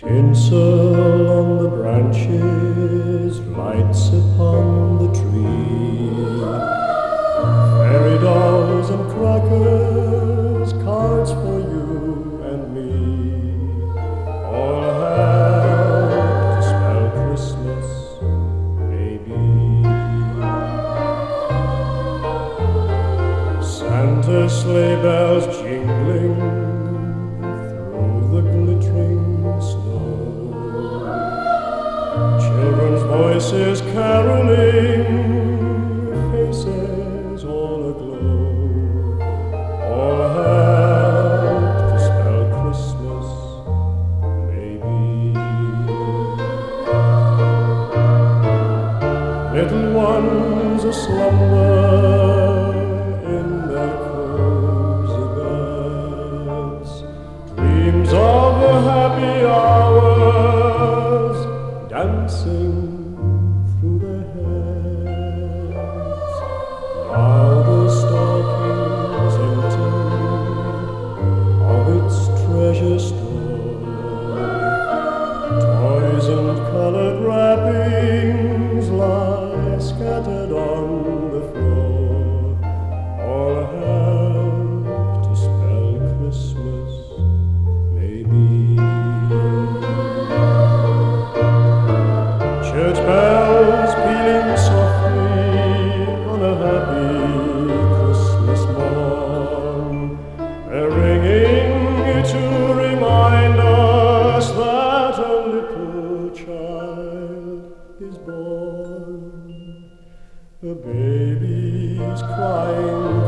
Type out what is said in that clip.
Tinsel on the branches, lights upon the tree, fairy dolls and crackers, cards for you and me, all help to spell Christmas, maybe. Santa sleigh bells jingling through the glittering snow, children's voices caroling, faces all aglow, all help to spell Christmas, maybe. Little ones aslumber in their cozy beds, dreams of the happy hours dancing through their heads. Now the stocking's empty of its treasure store, toys and colored wrappings lie scattered on the floor, all help to spell Christmas, maybe. Church bells pealing softly on a happy Christmas morn, they're ringing to remind us that a little child is born. The baby's crying